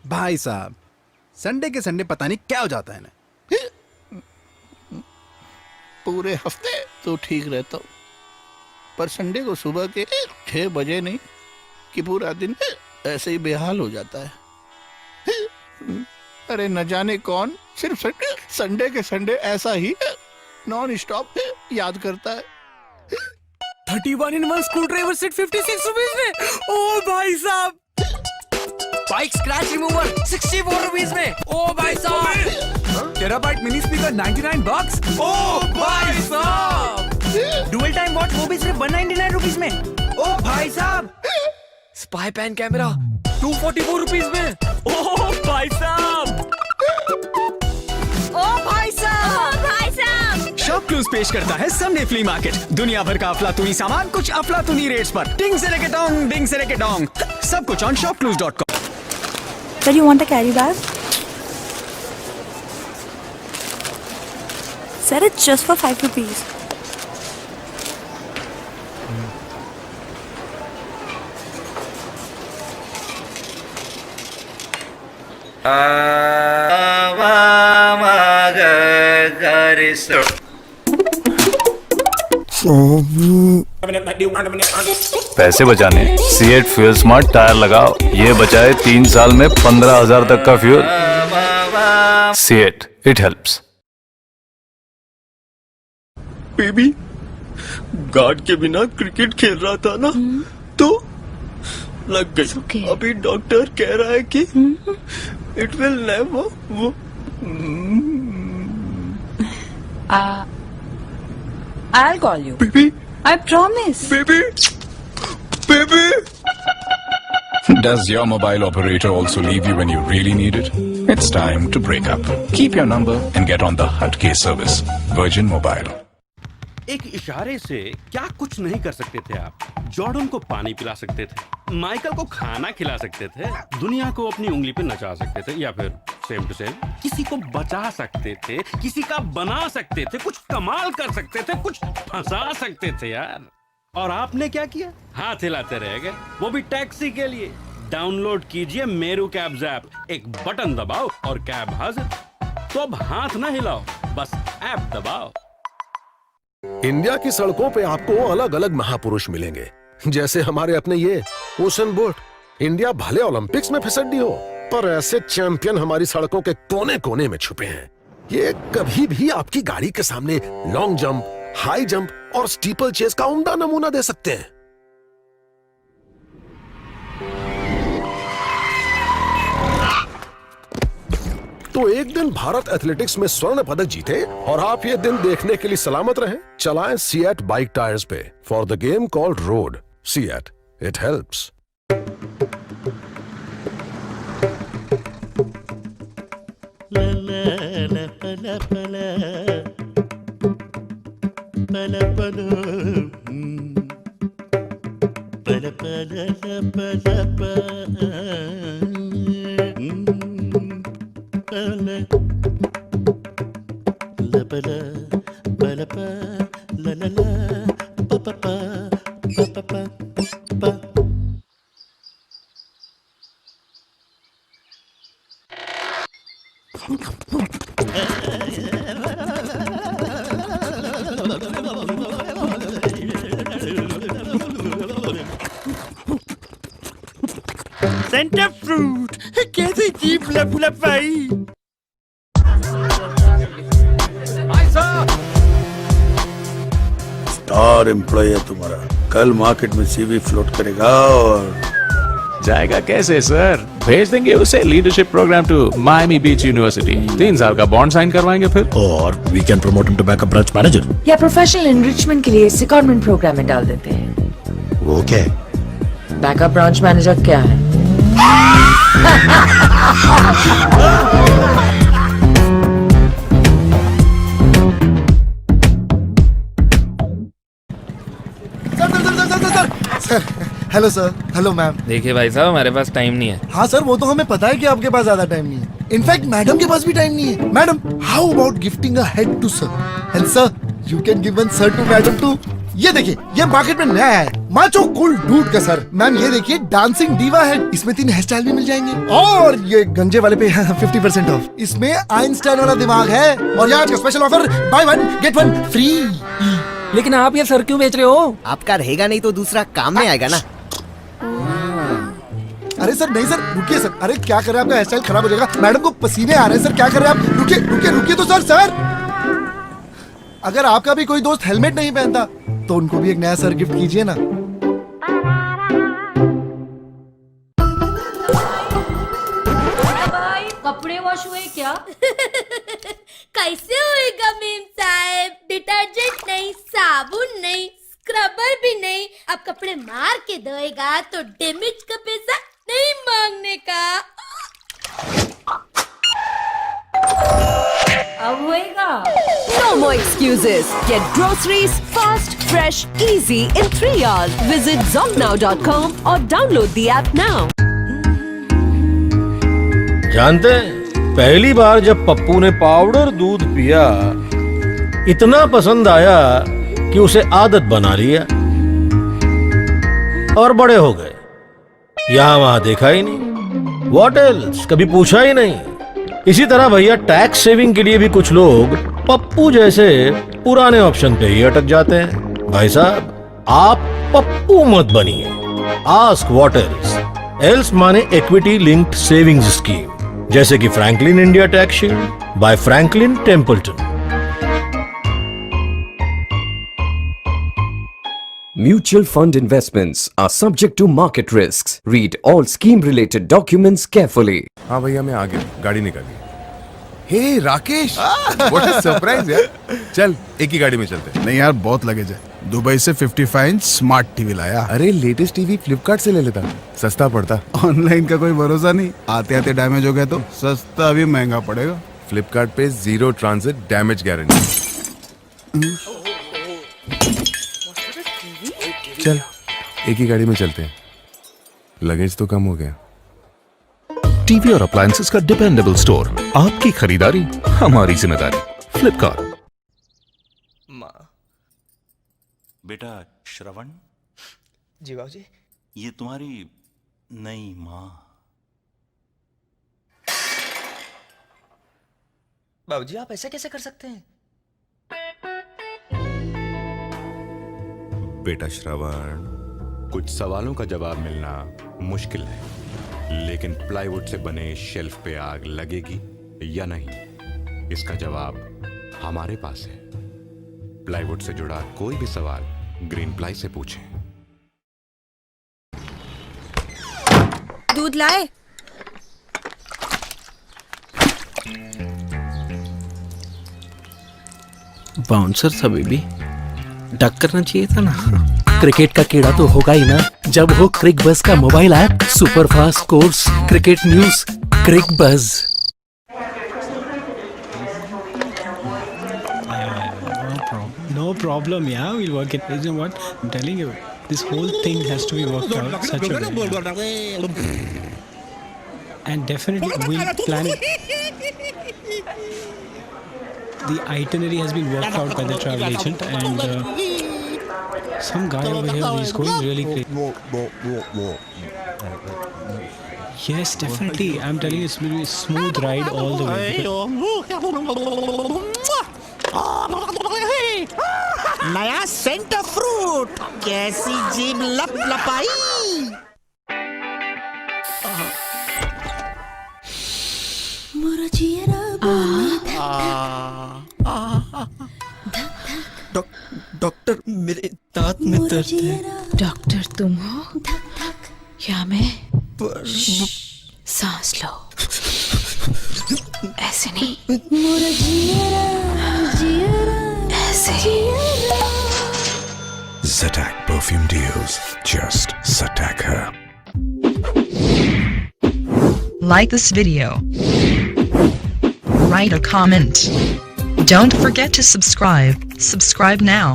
भाई साहब, संडे के संडे पता नहीं क्या हो जाता है ना। पूरे हफ्ते तो ठीक रहता हूँ, पर संडे को सुबह के 6 बजे नहीं कि पूरा दिन ऐसे ही बेहाल हो जाता है। अरे न जाने कौन सिर्फ संडे के संडे ऐसा ही नॉन स्टॉप याद करता है। 31 in 1 screw driver set 56 rupees में। ओ भाई साहब, बाइक स्क्रैच रिमूवर 64 रुपीज में। ओ भाई साहब, टेराबाइट मिनी स्पीकर 99 bucks। ओ भाई साहब, डुअल टाइम वॉच वो भी सिर्फ 199 रुपीज में। ओ भाई साहब, स्पाई पैन कैमरा 244 रुपीज में। ओ भाई साहब, ओ भाई साहब, भाई साहब। शॉप क्लूज पेश करता है संडे फ्ली मार्केट। दुनिया भर का अफलातूनी सामान कुछ अफलातूनी रेट्स पर। टिंग से लेके डोंग, डिंग से लेके डोंग, सब कुछ on shopclues.com। Sir, you want a carry bag? Sir, it's just for 5 rupees. पैसे बचाने सीएट फ्यूल स्मार्ट टायर लगाओ, ये बचाए 3 साल में 15,000 तक का fuel. CEAT, it helps. Baby, guard के बिना क्रिकेट खेल रहा था ना, तो लग गई। okay. अभी डॉक्टर कह रहा है कि इट विल नेवर वो। I'll call you. Baby, I promise. Baby, baby. Does your mobile operator also leave you when you really need it? It's time to break up. Keep your number and get on the Hutcase service. Virgin Mobile. एक इशारे से क्या कुछ नहीं कर सकते थे आप। जॉर्डन को पानी पिला सकते थे, माइकल को खाना खिला सकते थे, दुनिया को अपनी उंगली पे नचा सकते थे, या फिर सेम टू सेम किसी को बचा सकते थे, किसी का बना सकते थे, कुछ कमाल कर सकते थे, कुछ फंसा सकते थे यार। और आपने क्या किया? हाथ हिलाते रह गए, वो भी टैक्सी के लिए। डाउनलोड कीजिए मेरू कैब्स ऐप, एक बटन दबाओ और कैब हाजिर। तो अब हाथ ना हिलाओ, बस ऐप दबाओ। इंडिया की सड़कों पे आपको अलग अलग महापुरुष मिलेंगे, जैसे हमारे अपने ये उसेन बोल्ट। इंडिया भले ओलंपिक्स में फिसड्डी हो, पर ऐसे चैंपियन हमारी सड़कों के कोने कोने में छुपे हैं। ये कभी भी आपकी गाड़ी के सामने लॉन्ग जंप, हाई जंप और स्टीपल चेस का उम्दा नमूना दे सकते हैं। तो एक दिन भारत एथलेटिक्स में स्वर्ण पदक जीते और आप ये दिन देखने के लिए सलामत रहें। चलाएं सीएट बाइक टायर्स पे for the game called road. CEAT, it helps. Centre fruit कैसे जीप लप भाई। स्टार एम्प्लॉय है तुम्हारा, कल मार्केट में सीवी फ्लोट करेगा। और जाएगा कैसे सर? भेज देंगे उसे leadership programme to Miami Beach university. 3 साल का बॉन्ड साइन करवाएंगे फिर, और we can promote him to backup branch manager. या प्रोफेशनल एनरिचमेंट के लिए सिकॉर्डमेंट प्रोग्राम में डाल देते हैं। वो क्या है? बैकअप ब्रांच मैनेजर क्या है? Hello sir. Hello ma'am. देखिए भाई साहब, हमारे पास टाइम नहीं है। हाँ सर, वो तो हमें पता है कि आपके पास ज्यादा टाइम नहीं है। इनफैक्ट मैडम के पास भी टाइम नहीं है। Madam, how about gifting a head to sir, and sir you can give one sir to madam too. ये देखिए, ये मार्केट में नया है, माचो कूल डूड का सर। मैम ये देखिए डांसिंग डीवा है, इसमें 3 हेयर स्टाइल भी मिल जाएंगे। और ये गंजे वाले पे 50% ऑफ, इसमें आइंस्टाइन वाला दिमाग है। और यहाँ का special offer buy 1 get 1 free. लेकिन आप ये सर क्यों बेच रहे हो? आपका रहेगा नहीं तो दूसरा काम में आएगा ना। अरे सर नहीं सर, रुकिए सर। अरे क्या कर रहे हैं, आपका हेयर स्टाइल खराब हो जाएगा। मैडम को पसीने आ रहे हैं सर, क्या कर रहे हैं आप? रुकिए रुकिए रुकिए तो सर। अगर आपका भी कोई दोस्त हेलमेट नहीं पहनता तो उनको भी एक नया सर गिफ्ट कीजिए ना। कपड़े वॉश हुए क्या? कैसे होएगा मेम साहब? डिटर्जेंट नहीं, साबुन नहीं, स्क्रबर भी नहीं। अब कपड़े मार के धोएगा तो डैमेज का पैसा नहीं मांगने का। अब होएगा। No more excuses. Get groceries fast, fresh, easy in 3 hours. Visit zomnow.com or download the app now. जानते हैं, पहली बार जब पप्पू ने पाउडर दूध पिया, इतना पसंद आया कि उसे आदत बना लिया और बड़े हो गए। यहां वहां देखा ही नहीं, व्हाट एल्स कभी पूछा ही नहीं। इसी तरह भैया टैक्स सेविंग के लिए भी कुछ लोग पप्पू जैसे पुराने ऑप्शन पे ही अटक जाते हैं। भाई साहब, आप पप्पू मत बनिए। आस्क व्हाट एल्स माने इक्विटी लिंक्ड सेविंग्स स्कीम, जैसे कि Franklin India tax shield by Franklin Templeton. Mutual fund investments are subject to market risks. Read all scheme-related documents carefully. हाँ भैया मैं आ गया, गाड़ी निकाली। हे राकेश, what a surprise यार। चल एक ही गाड़ी में चलते हैं। नहीं यार, बहुत लगेज है। दुबई से 55 इंच स्मार्ट टीवी लाया। अरे लेटेस्ट टीवी फ्लिपकार्ट से ले लेता, सस्ता पड़ता। ऑनलाइन का कोई भरोसा नहीं, आते आते डैमेज हो गया तो सस्ता भी महंगा पड़ेगा। फ्लिपकार्ट पे 0 ट्रांजिट डैमेज गारंटी। चल एक ही गाड़ी में चलते हैं, लगेज तो कम हो गया। टीवी और अप्लायंसेस का डिपेंडेबल स्टोर, आपकी खरीदारी हमारी जिम्मेदारी। फ्लिपकार्ट। बेटा श्रवण। जी बाबूजी। ये तुम्हारी नई माँ। बाबूजी आप ऐसा कैसे कर सकते हैं? बेटा श्रवण, कुछ सवालों का जवाब मिलना मुश्किल है, लेकिन प्लाईवुड से बने शेल्फ पे आग लगेगी या नहीं, इसका जवाब हमारे पास है। प्लाईवुड से जुड़ा कोई भी सवाल ग्रीन प्लाई से पूछें। दूध लाए? बाउंसर था बेबी, डक करना चाहिए था ना। क्रिकेट का कीड़ा तो होगा ही ना जब हो क्रिक बज का mobile app. Super fast course, cricket news, Cricbuzz. No problem, yeah, we'll work it. You know what? I'm telling you, this whole thing has to be worked out such a way. And definitely we'll plan it. The itinerary has been worked out by the travel agent, and some guy over here is going really great. Yes, definitely. I'm telling you, it's going to be a smooth ride all the way. नया centre fruit, कैसी जीभ लप लपाई। Doctor मेरे दांत में दर्द है। Doctor तुम हो या मैं? सांस लो, ऐसे नहीं, ऐसे। Zatak perfume deals, just Zatak her. Like this video. Write a comment. Don't forget to subscribe. Subscribe now.